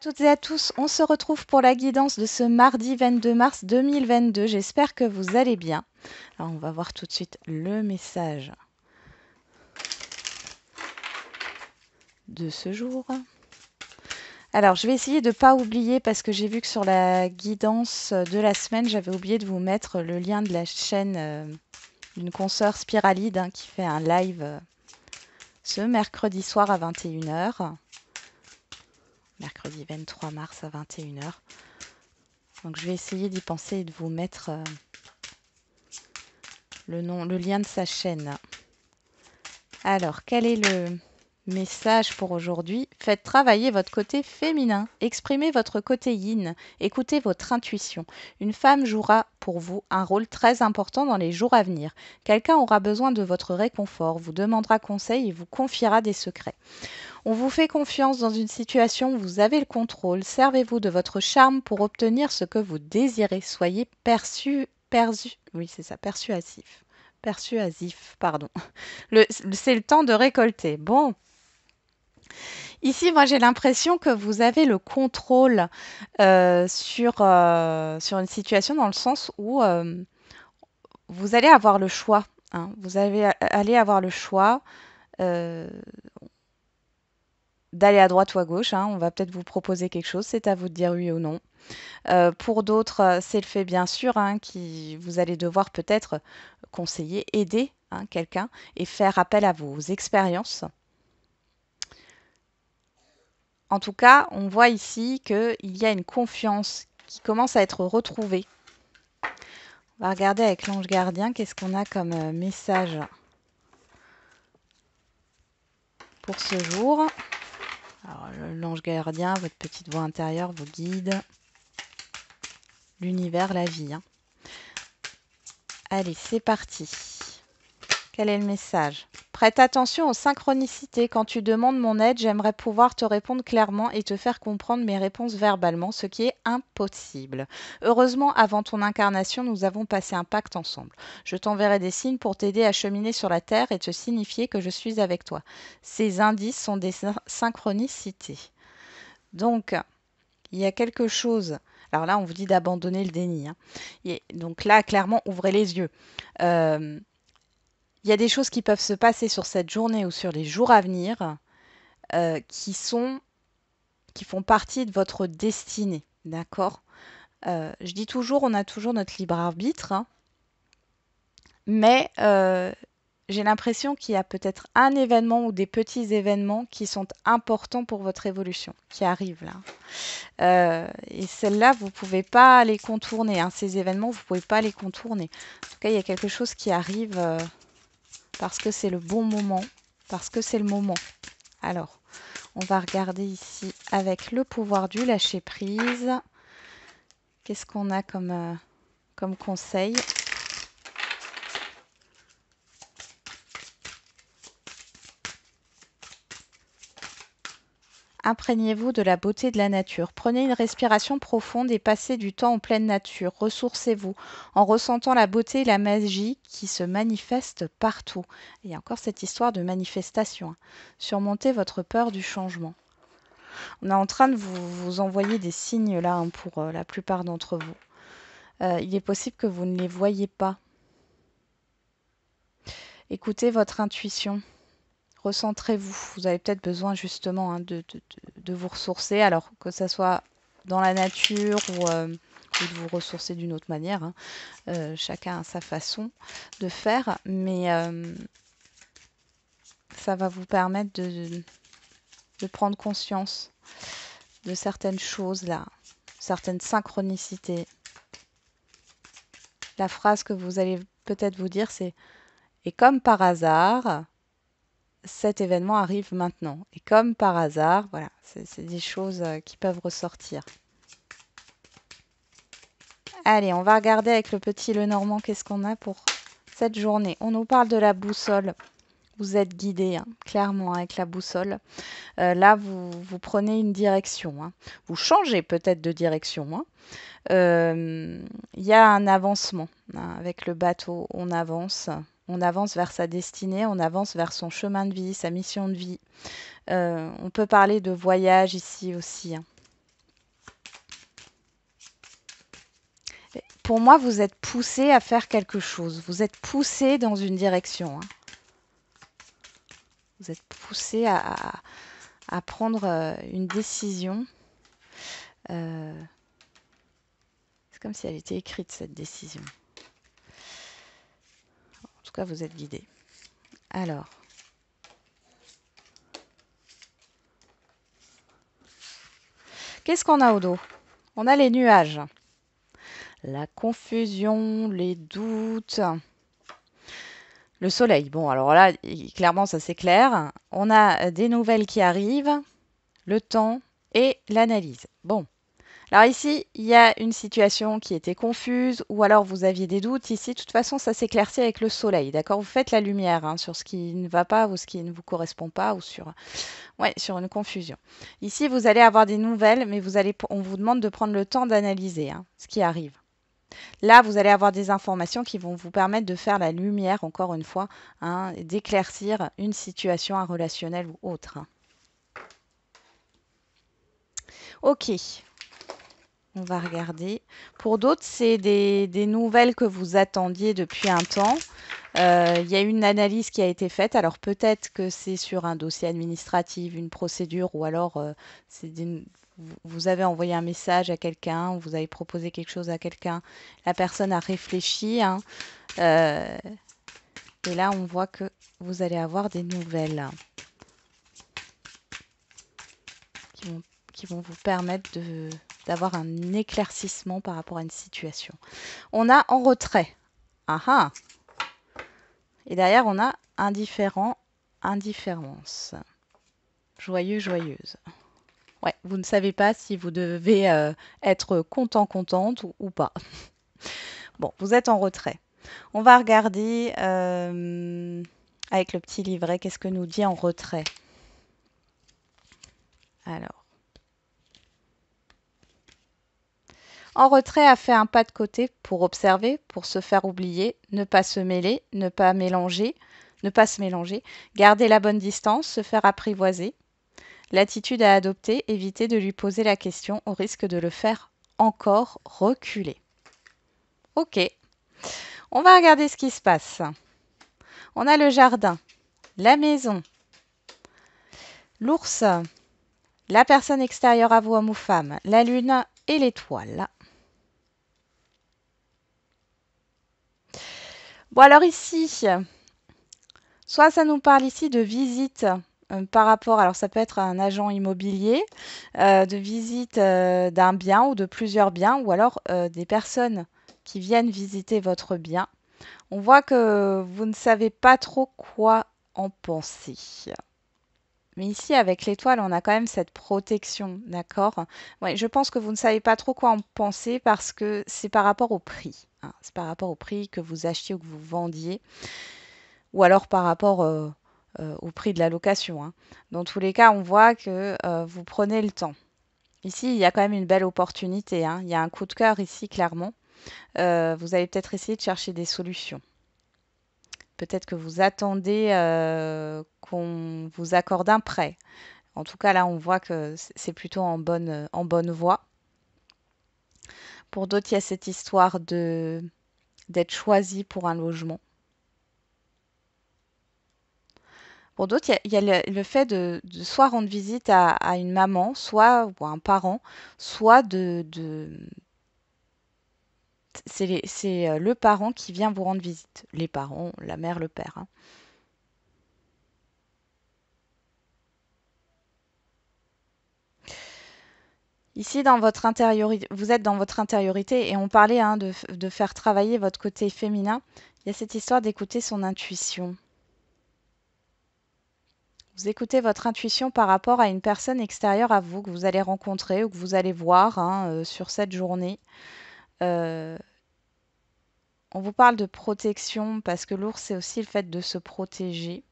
toutes et à tous, on se retrouve pour la guidance de ce mardi 22 mars 2022. J'espère que vous allez bien. Alors, on va voir tout de suite le message de ce jour. Alors, je vais essayer de ne pas oublier parce que j'ai vu que sur la guidance de la semaine, j'avais oublié de vous mettre le lien de la chaîne d'une consoeur Spiralide qui fait un live ce mercredi soir à 21h. Mercredi 23 mars à 21h. Donc je vais essayer d'y penser et de vous mettre le lien de sa chaîne. Alors, quel est le message pour aujourd'hui? Faites travailler votre côté féminin, exprimez votre côté yin, écoutez votre intuition. Une femme jouera pour vous un rôle très important dans les jours à venir. Quelqu'un aura besoin de votre réconfort, vous demandera conseil et vous confiera des secrets. On vous fait confiance dans une situation où vous avez le contrôle. Servez-vous de votre charme pour obtenir ce que vous désirez. Soyez persuasif. Persuasif, pardon. C'est le temps de récolter. Bon. Ici, moi, j'ai l'impression que vous avez le contrôle sur une situation dans le sens où vous allez avoir le choix. Hein. Vous allez avoir le choix. Euh, d'aller à droite ou à gauche. Hein. On va peut-être vous proposer quelque chose, c'est à vous de dire oui ou non. Pour d'autres, c'est le fait bien sûr qui vous allez devoir peut-être conseiller, aider quelqu'un et faire appel à vos expériences. En tout cas, on voit ici qu'il y a une confiance qui commence à être retrouvée. On va regarder avec l'ange gardien, qu'est-ce qu'on a comme message pour ce jour. Alors, l'ange gardien, votre petite voix intérieure, vos guides, l'univers, la vie. Allez, c'est parti. Quel est le message? Prête attention aux synchronicités. Quand tu demandes mon aide, j'aimerais pouvoir te répondre clairement et te faire comprendre mes réponses verbalement, ce qui est impossible. Heureusement, avant ton incarnation, nous avons passé un pacte ensemble. Je t'enverrai des signes pour t'aider à cheminer sur la Terre et te signifier que je suis avec toi. Ces indices sont des synchronicités. Donc, il y a quelque chose. Alors là, on vous dit d'abandonner le déni. Donc là, clairement, ouvrez les yeux. Il y a des choses qui peuvent se passer sur cette journée ou sur les jours à venir qui font partie de votre destinée. D'accord? Je dis toujours, on a toujours notre libre arbitre, mais j'ai l'impression qu'il y a peut-être un événement ou des petits événements qui sont importants pour votre évolution, qui arrivent là. Et celles-là, vous ne pouvez pas les contourner. Ces événements, vous ne pouvez pas les contourner. En tout cas, il y a quelque chose qui arrive parce que c'est le bon moment, parce que c'est le moment. Alors, on va regarder ici avec le pouvoir du lâcher-prise. Qu'est-ce qu'on a comme conseil? Imprégnez-vous de la beauté de la nature. Prenez une respiration profonde et passez du temps en pleine nature. Ressourcez-vous en ressentant la beauté et la magie qui se manifestent partout. Il y a encore cette histoire de manifestation. Surmontez votre peur du changement. On est en train de vous envoyer des signes là pour la plupart d'entre vous. Il est possible que vous ne les voyez pas. Écoutez votre intuition. Recentrez-vous. Vous avez peut-être besoin justement de vous ressourcer, alors que ce soit dans la nature ou de vous ressourcer d'une autre manière. Chacun a sa façon de faire, mais ça va vous permettre de prendre conscience de certaines choses là, certaines synchronicités. La phrase que vous allez peut-être vous dire, c'est « Et comme par hasard », cet événement arrive maintenant. Et comme par hasard, voilà, c'est des choses qui peuvent ressortir. Allez, on va regarder avec le petit Lenormand qu'est-ce qu'on a pour cette journée. On nous parle de la boussole. Vous êtes guidé, clairement, avec la boussole. Là, vous prenez une direction. Vous changez peut-être de direction. Il y a un avancement. Avec le bateau, on avance. On avance vers sa destinée, on avance vers son chemin de vie, sa mission de vie. On peut parler de voyage ici aussi. pour moi, vous êtes poussé à faire quelque chose. Vous êtes poussé dans une direction. Hein. Vous êtes poussé à prendre une décision. C'est comme si elle était écrite, cette décision. En tout cas, vous êtes guidé. Alors. Qu'est-ce qu'on a au dos? On a les nuages. La confusion, les doutes. Le soleil. Bon, alors là, clairement, ça c'est clair. On a des nouvelles qui arrivent, le temps et l'analyse. Bon. Alors ici, il y a une situation qui était confuse ou alors vous aviez des doutes. Ici, de toute façon, ça s'éclaircit avec le soleil. D'accord? Vous faites la lumière hein, sur ce qui ne va pas ou ce qui ne vous correspond pas ou sur une confusion. Ici, vous allez avoir des nouvelles, mais on vous demande de prendre le temps d'analyser hein, ce qui arrive. Là, vous allez avoir des informations qui vont vous permettre de faire la lumière, encore une fois, hein, d'éclaircir une situation, un relationnel ou autre. Hein. Ok, on va regarder. Pour d'autres, c'est des nouvelles que vous attendiez depuis un temps. Il y a une analyse qui a été faite. Alors peut-être que c'est sur un dossier administratif, une procédure, ou alors vous avez envoyé un message à quelqu'un, vous avez proposé quelque chose à quelqu'un. La personne a réfléchi. Hein, et là, on voit que vous allez avoir des nouvelles qui vont vous permettre d'avoir un éclaircissement par rapport à une situation. On a en retrait. Ah ah. Et derrière, on a indifférent, indifférence. Joyeux, joyeuse. Ouais, vous ne savez pas si vous devez être content, contente ou pas. Bon, vous êtes en retrait. On va regarder avec le petit livret, qu'est-ce que nous dit en retrait. Alors. En retrait a fait un pas de côté pour observer, pour se faire oublier, ne pas se mêler, ne pas se mélanger, garder la bonne distance, se faire apprivoiser. L'attitude à adopter, éviter de lui poser la question au risque de le faire encore reculer. Ok, on va regarder ce qui se passe. On a le jardin, la maison, l'ours, la personne extérieure à vous, homme ou femme, la lune et l'étoile. Bon alors ici, soit ça nous parle ici de visite par rapport, alors ça peut être un agent immobilier, de visite d'un bien ou de plusieurs biens, ou alors des personnes qui viennent visiter votre bien. On voit que vous ne savez pas trop quoi en penser. Mais ici, avec l'étoile, on a quand même cette protection, d'accord? Ouais, je pense que vous ne savez pas trop quoi en penser parce que c'est par rapport au prix. Hein. C'est par rapport au prix que vous achetiez ou que vous vendiez, ou alors par rapport au prix de la location. Hein. Dans tous les cas, on voit que vous prenez le temps. Ici, il y a quand même une belle opportunité. Hein. Il y a un coup de cœur ici, clairement. Vous allez peut-être essayer de chercher des solutions. Peut-être que vous attendez qu'on vous accorde un prêt. En tout cas, là, on voit que c'est plutôt en bonne voie. Pour d'autres, il y a cette histoire d'être choisi pour un logement. Pour d'autres, il y a le fait de soit rendre visite à une maman, soit ou à un parent, soit c'est le parent qui vient vous rendre visite. Les parents, la mère, le père. Hein. Ici, dans votre intériorité, vous êtes dans votre intériorité et on parlait hein, de faire travailler votre côté féminin. Il y a cette histoire d'écouter son intuition. Vous écoutez votre intuition par rapport à une personne extérieure à vous que vous allez rencontrer ou que vous allez voir hein, sur cette journée. Euh, on vous parle de protection parce que l'ours, c'est aussi le fait de se protéger.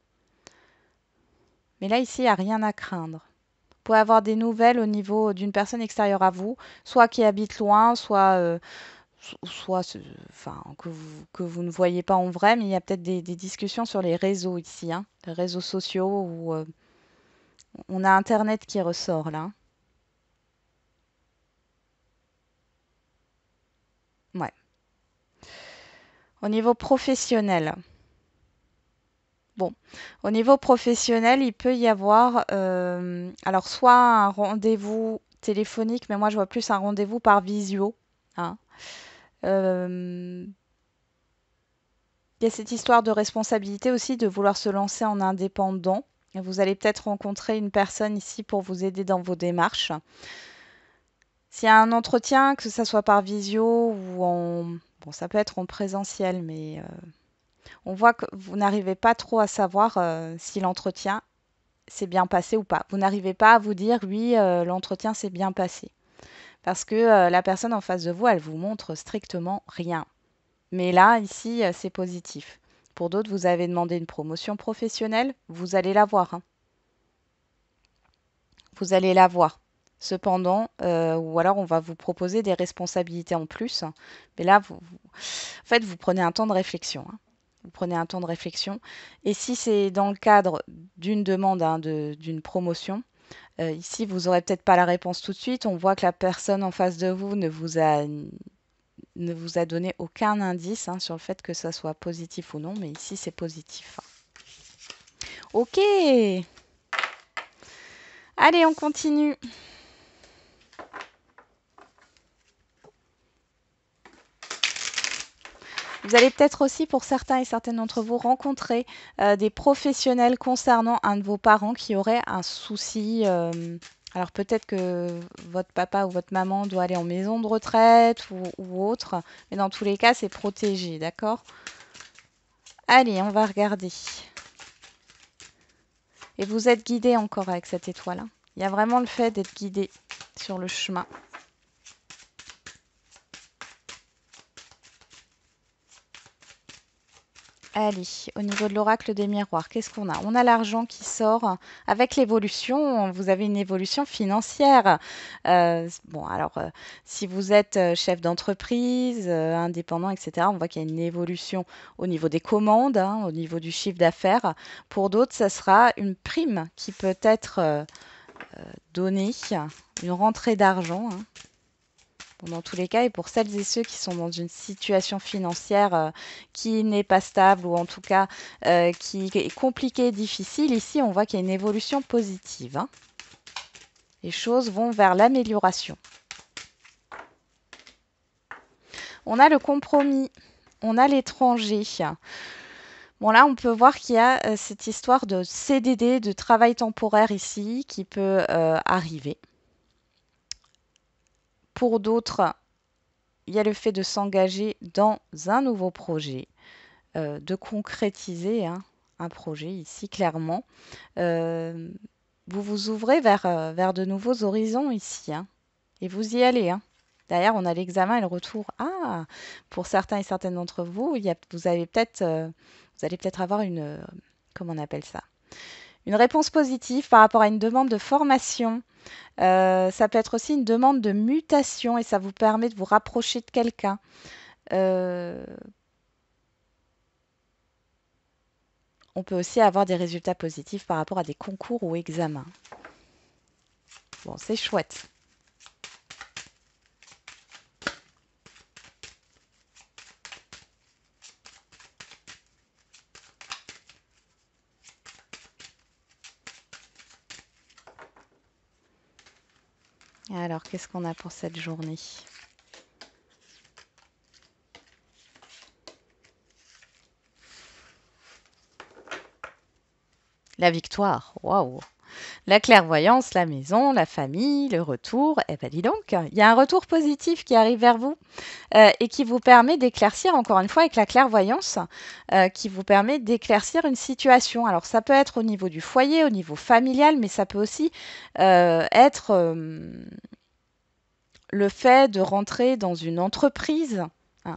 Mais là, ici, il n'y a rien à craindre. Vous pouvez avoir des nouvelles au niveau d'une personne extérieure à vous, soit qui habite loin, soit enfin, que vous ne voyez pas en vrai, mais il y a peut-être des discussions sur les réseaux ici, hein, les réseaux sociaux où on a Internet qui ressort là. Ouais. Au niveau professionnel. Bon, au niveau professionnel, il peut y avoir alors soit un rendez-vous téléphonique, mais moi je vois plus un rendez-vous par visio, hein. Euh, il y a cette histoire de responsabilité aussi, de vouloir se lancer en indépendant. Et vous allez peut-être rencontrer une personne ici pour vous aider dans vos démarches. S'il y a un entretien, que ça soit par visio ou en... Bon, ça peut être en présentiel, mais on voit que vous n'arrivez pas trop à savoir si l'entretien s'est bien passé ou pas. Vous n'arrivez pas à vous dire oui, l'entretien s'est bien passé. Parce que la personne en face de vous, elle vous montre strictement rien. Mais là, ici, c'est positif. Pour d'autres, vous avez demandé une promotion professionnelle, vous allez l'avoir, hein. Vous allez l'avoir. Cependant, ou alors on va vous proposer des responsabilités en plus. Mais là, en fait, vous prenez un temps de réflexion, hein. Vous prenez un temps de réflexion. Et si c'est dans le cadre d'une demande, hein, d'une promotion, ici, vous n'aurez peut-être pas la réponse tout de suite. On voit que la personne en face de vous ne vous a donné aucun indice, hein, sur le fait que ça soit positif ou non. Mais ici, c'est positif. Ok. Allez, on continue. Vous allez peut-être aussi, pour certains et certaines d'entre vous, rencontrer des professionnels concernant un de vos parents qui aurait un souci. Alors peut-être que votre papa ou votre maman doit aller en maison de retraite ou autre, mais dans tous les cas, c'est protégé, d'accord? Allez, on va regarder. Et vous êtes guidé encore avec cette étoile, hein. Il y a vraiment le fait d'être guidé sur le chemin. Allez, au niveau de l'oracle des miroirs, qu'est-ce qu'on a? On a l'argent qui sort. Avec l'évolution, vous avez une évolution financière. Bon, alors, si vous êtes chef d'entreprise, indépendant, etc., on voit qu'il y a une évolution au niveau des commandes, hein, au niveau du chiffre d'affaires. Pour d'autres, ça sera une prime qui peut être donnée, une rentrée d'argent, hein. Bon, dans tous les cas, et pour celles et ceux qui sont dans une situation financière qui n'est pas stable ou en tout cas qui est compliquée et difficile, ici on voit qu'il y a une évolution positive, hein. Les choses vont vers l'amélioration. On a le compromis, on a l'étranger. Bon là, on peut voir qu'il y a cette histoire de CDD, de travail temporaire ici, qui peut arriver. Pour d'autres, il y a le fait de s'engager dans un nouveau projet, de concrétiser, hein, un projet ici clairement. Euh, vous vous ouvrez vers de nouveaux horizons ici, hein, et vous y allez, hein. Derrière, on a l'examen et le retour. Ah, pour certains et certaines d'entre vous, vous allez peut-être avoir comment on appelle ça? Une réponse positive par rapport à une demande de formation. Ça peut être aussi une demande de mutation et ça vous permet de vous rapprocher de quelqu'un. Euh, on peut aussi avoir des résultats positifs par rapport à des concours ou examens. Bon, c'est chouette. Alors, qu'est-ce qu'on a pour cette journée? La victoire, waouh! La clairvoyance, la maison, la famille, le retour. Eh ben dis donc, il y a un retour positif qui arrive vers vous et qui vous permet d'éclaircir, encore une fois, avec la clairvoyance, qui vous permet d'éclaircir une situation. Alors ça peut être au niveau du foyer, au niveau familial, mais ça peut aussi être le fait de rentrer dans une entreprise, hein,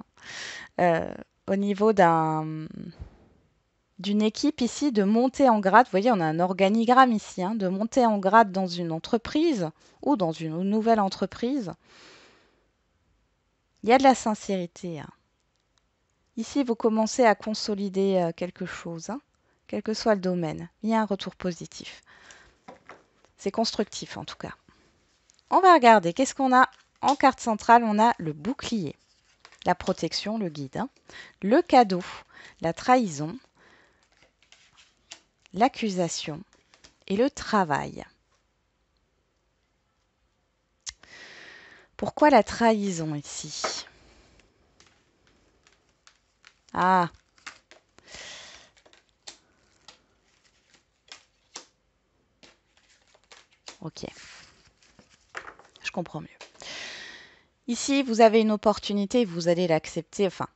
euh, au niveau d'une équipe ici, de monter en grade. Vous voyez, on a un organigramme ici, hein, de monter en grade dans une entreprise ou dans une nouvelle entreprise. Il y a de la sincérité, hein. Ici, vous commencez à consolider quelque chose, hein, quel que soit le domaine. Il y a un retour positif. C'est constructif en tout cas. On va regarder, qu'est-ce qu'on a en carte centrale? On a le bouclier. la protection, le guide, hein. Le cadeau, la trahison, l'accusation et le travail. Pourquoi la trahison ici? Ah, ok, je comprends mieux. Ici, vous avez une opportunité, vous allez l'accepter, enfin,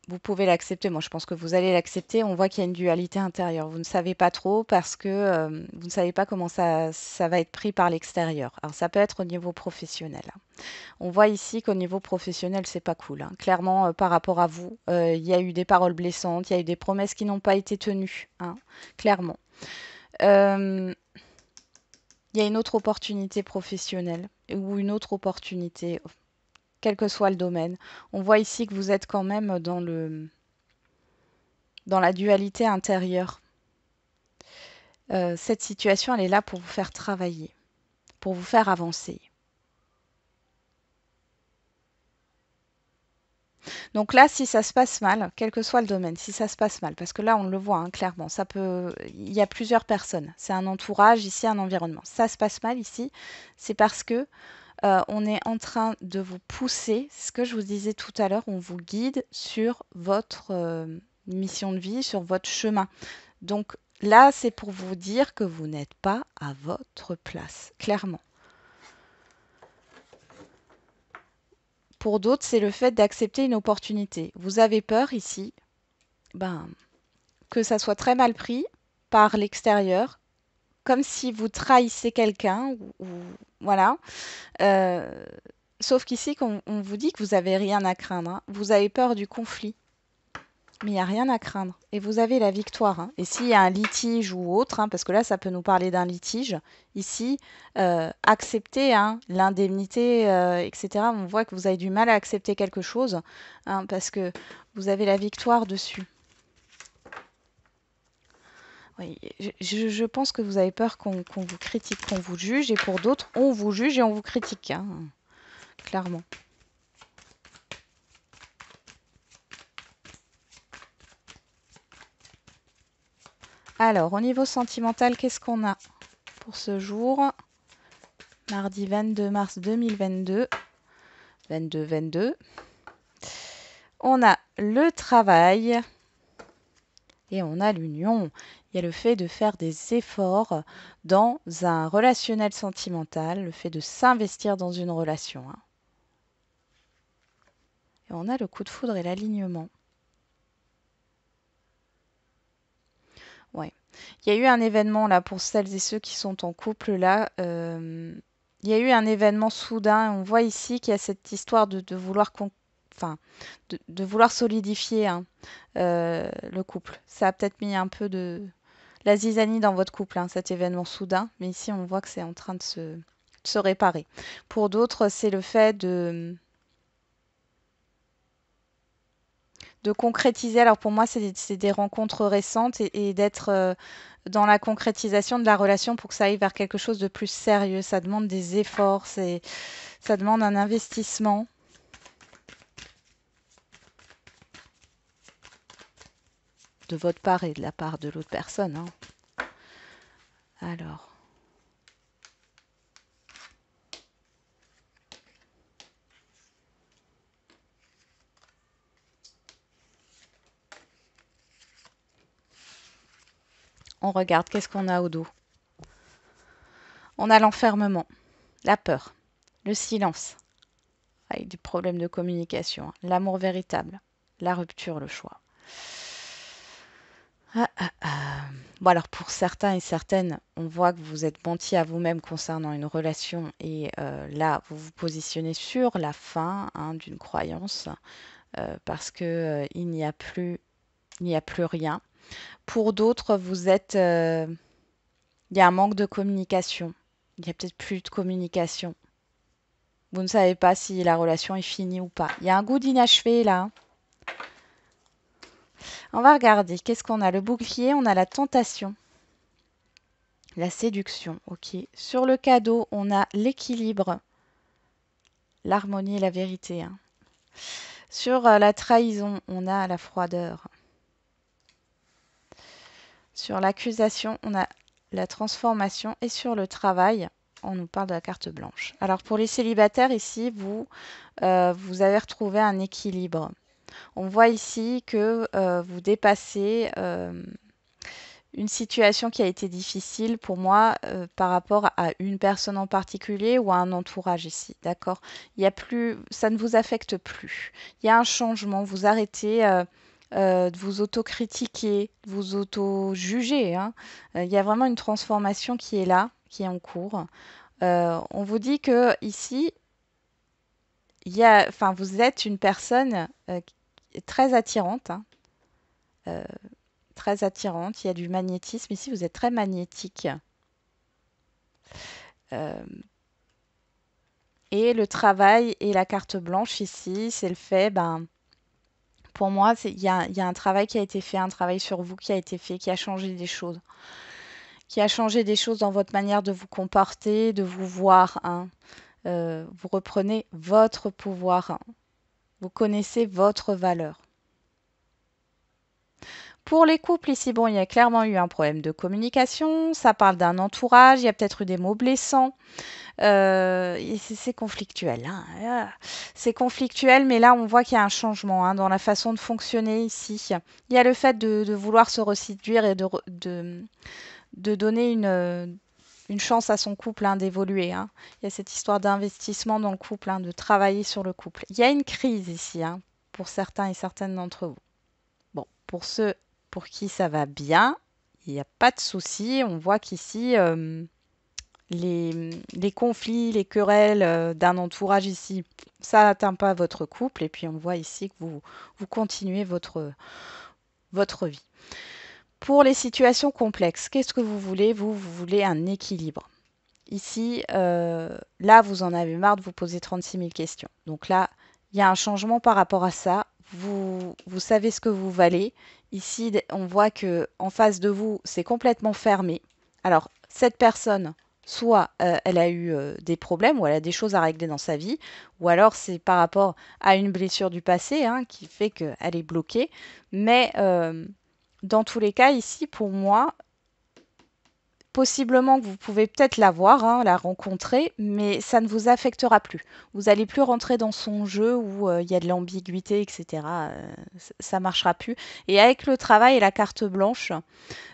vous pouvez l'accepter. Moi, je pense que vous allez l'accepter. On voit qu'il y a une dualité intérieure. Vous ne savez pas trop parce que vous ne savez pas comment ça va être pris par l'extérieur. Alors, ça peut être au niveau professionnel, hein. On voit ici qu'au niveau professionnel, c'est pas cool, hein. Clairement, par rapport à vous, il y a eu des paroles blessantes, il y a eu des promesses qui n'ont pas été tenues, hein, clairement. Euh, il y a une autre opportunité professionnelle ou une autre opportunité, quel que soit le domaine. On voit ici que vous êtes quand même dans la dualité intérieure. Cette situation, elle est là pour vous faire travailler, pour vous faire avancer. Donc là, si ça se passe mal, quel que soit le domaine, si ça se passe mal, parce que là, on le voit, hein, clairement, ça peut, il y a plusieurs personnes. C'est un entourage, ici, un environnement. Ça se passe mal ici, c'est parce que on est en train de vous pousser, c'est ce que je vous disais tout à l'heure, on vous guide sur votre mission de vie, sur votre chemin. Donc là, c'est pour vous dire que vous n'êtes pas à votre place, clairement. Pour d'autres, c'est le fait d'accepter une opportunité. Vous avez peur ici, ben, que ça soit très mal pris par l'extérieur, comme si vous trahissez quelqu'un, ou voilà. Euh, Sauf qu'ici, quand on vous dit que vous n'avez rien à craindre, hein, vous avez peur du conflit. Mais il n'y a rien à craindre. Et vous avez la victoire, hein. Et s'il y a un litige ou autre, hein, parce que là, ça peut nous parler d'un litige, ici, accepter, hein, l'indemnité, etc. On voit que vous avez du mal à accepter quelque chose, hein, parce que vous avez la victoire dessus. Oui, je pense que vous avez peur qu'on vous critique, qu'on vous juge. Et pour d'autres, on vous juge et on vous critique, hein, clairement. Alors, au niveau sentimental, qu'est-ce qu'on a pour ce jour? Mardi 22 mars 2022. 22-22. On a le travail et on a l'union. Il y a le fait de faire des efforts dans un relationnel sentimental, le fait de s'investir dans une relation, hein. Et on a le coup de foudre et l'alignement. Ouais. Il y a eu un événement là pour celles et ceux qui sont en couple là. Il y a eu un événement soudain. On voit ici qu'il y a cette histoire de vouloir enfin, de vouloir solidifier, hein, le couple. Ça a peut-être mis un peu de la zizanie dans votre couple, hein, cet événement soudain. Mais ici, on voit que c'est en train de se réparer. Pour d'autres, c'est le fait de concrétiser. Alors pour moi, c'est des rencontres récentes et d'être dans la concrétisation de la relation pour que ça aille vers quelque chose de plus sérieux. Ça demande des efforts, ça demande un investissement. De votre part et de la part de l'autre personne, hein. Alors. On regarde, qu'est-ce qu'on a au dos? On a l'enfermement, la peur, le silence, avec des problèmes de communication, hein, l'amour véritable, la rupture, le choix. Bon, alors pour certains et certaines, on voit que vous êtes menti à vous-même concernant une relation et là, vous vous positionnez sur la fin, hein, d'une croyance parce que il n'y a plus rien. Pour d'autres, il y a un manque de communication. Il n'y a peut-être plus de communication. Vous ne savez pas si la relation est finie ou pas. Il y a un goût d'inachevé là. On va regarder. Qu'est-ce qu'on a? Le bouclier, on a la tentation. La séduction, ok. Sur le cadeau, on a l'équilibre, l'harmonie et la vérité, hein. Sur la trahison, on a la froideur. Sur l'accusation, on a la transformation. Et sur le travail, on nous parle de la carte blanche. Alors pour les célibataires, ici, vous avez retrouvé un équilibre. On voit ici que vous dépassez une situation qui a été difficile pour moi par rapport à une personne en particulier ou à un entourage ici, d'accord? Il y a plus, ça ne vous affecte plus. Il y a un changement. Vous arrêtez de vous autocritiquer, de vous auto-juger, hein. Il y a vraiment une transformation qui est là, qui est en cours. On vous dit que ici, enfin, vous êtes une personne très attirante, hein, euh, très attirante. Il y a du magnétisme ici. Vous êtes très magnétique. Euh, et le travail et la carte blanche ici, c'est le fait, ben, pour moi, il y a un travail qui a été fait, un travail sur vous qui a été fait, qui a changé des choses. Qui a changé des choses dans votre manière de vous comporter, de vous voir, hein. Vous reprenez votre pouvoir, hein. Vous connaissez votre valeur. Pour les couples, ici, bon, il y a clairement eu un problème de communication. Ça parle d'un entourage. Il y a peut-être eu des mots blessants. C'est conflictuel, hein. C'est conflictuel, mais là, on voit qu'il y a un changement, hein, dans la façon de fonctionner ici. Il y a le fait de vouloir se reséduire et de donner une chance à son couple, hein, d'évoluer, hein. Il y a cette histoire d'investissement dans le couple, hein, de travailler sur le couple. Il y a une crise ici, hein, pour certains et certaines d'entre vous. Bon, pour ceux pour qui ça va bien, il n'y a pas de souci. On voit qu'ici, les conflits, les querelles d'un entourage ici, ça n'atteint pas votre couple. Et puis on voit ici que vous continuez votre vie. Pour les situations complexes, qu'est-ce que vous voulez? Vous voulez un équilibre. Ici, là, vous en avez marre de vous poser 36 000 questions. Donc là, il y a un changement par rapport à ça. Vous savez ce que vous valez. Ici, on voit que en face de vous, c'est complètement fermé. Alors, cette personne, soit elle a eu des problèmes ou elle a des choses à régler dans sa vie, ou alors c'est par rapport à une blessure du passé, hein, qui fait qu'elle est bloquée. Mais dans tous les cas, ici, pour moi, possiblement que vous pouvez peut-être la voir, hein, la rencontrer, mais ça ne vous affectera plus. Vous n'allez plus rentrer dans son jeu où il y a de l'ambiguïté, etc. Ça ne marchera plus. Et avec le travail et la carte blanche,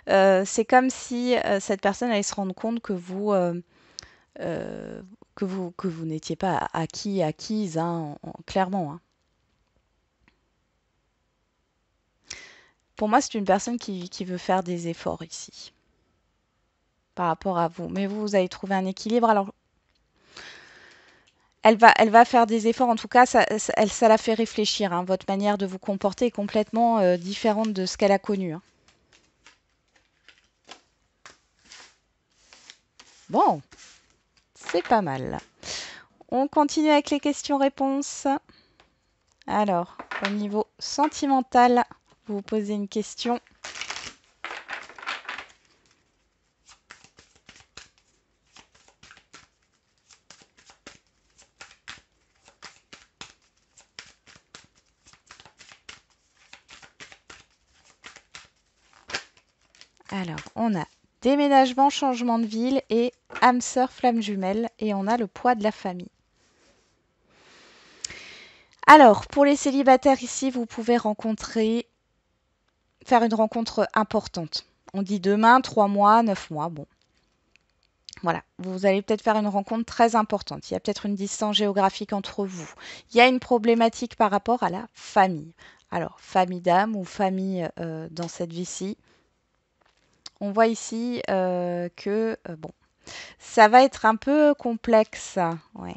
c'est comme si cette personne allait se rendre compte que euh, que vous n'étiez pas acquise, hein, clairement, hein. Pour moi, c'est une personne qui veut faire des efforts ici par rapport à vous. Mais vous allez trouver un équilibre. Alors, elle va faire des efforts. En tout cas, ça la fait réfléchir, hein. Votre manière de vous comporter est complètement différente de ce qu'elle a connu, hein. Bon, c'est pas mal. On continue avec les questions-réponses. Alors, au niveau sentimental, vous vous posez une question. Alors, on a déménagement, changement de ville et âme sœur, flamme jumelle. Et on a le poids de la famille. Alors, pour les célibataires ici, vous pouvez faire une rencontre importante. On dit demain, 3 mois, 9 mois, bon. Voilà, vous allez peut-être faire une rencontre très importante. Il y a peut-être une distance géographique entre vous. Il y a une problématique par rapport à la famille. Alors, famille d'âme ou famille dans cette vie-ci. On voit ici que, bon, ça va être un peu complexe. Ouais.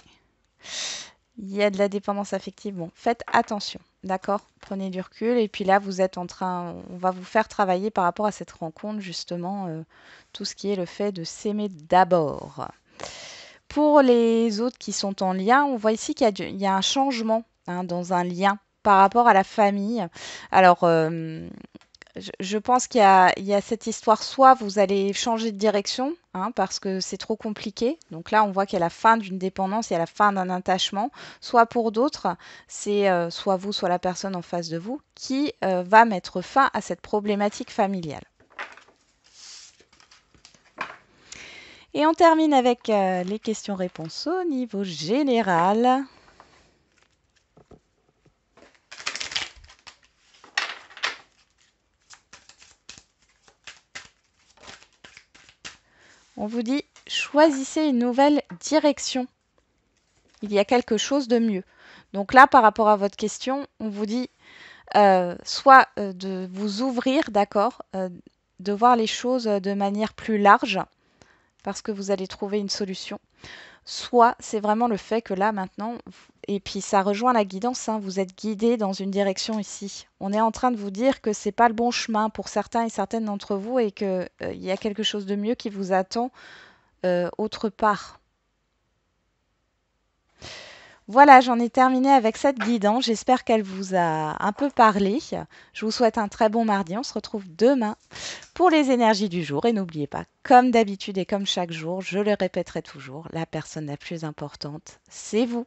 Il y a de la dépendance affective. Bon, faites attention, d'accord? Prenez du recul. Et puis là, vous êtes en train, on va vous faire travailler par rapport à cette rencontre, justement, tout ce qui est le fait de s'aimer d'abord. Pour les autres qui sont en lien, on voit ici qu'il y a un changement, hein, dans un lien par rapport à la famille. Alors, je pense qu'il y a cette histoire, soit vous allez changer de direction, hein, parce que c'est trop compliqué. Donc là, on voit qu'il y a la fin d'une dépendance, il y a la fin d'un attachement. Soit pour d'autres, c'est soit vous, soit la personne en face de vous qui va mettre fin à cette problématique familiale. Et on termine avec les questions-réponses au niveau général. On vous dit, choisissez une nouvelle direction. Il y a quelque chose de mieux. Donc là, par rapport à votre question, on vous dit soit de vous ouvrir, d'accord, de voir les choses de manière plus large, parce que vous allez trouver une solution. Soit c'est vraiment le fait que là, maintenant, et puis ça rejoint la guidance, hein, vous êtes guidé dans une direction ici. On est en train de vous dire que c'est pas le bon chemin pour certains et certaines d'entre vous et qu'il y a quelque chose de mieux qui vous attend autre part. Voilà, j'en ai terminé avec cette guidance. J'espère qu'elle vous a un peu parlé. Je vous souhaite un très bon mardi. On se retrouve demain pour les énergies du jour. Et n'oubliez pas, comme d'habitude et comme chaque jour, je le répéterai toujours, la personne la plus importante, c'est vous.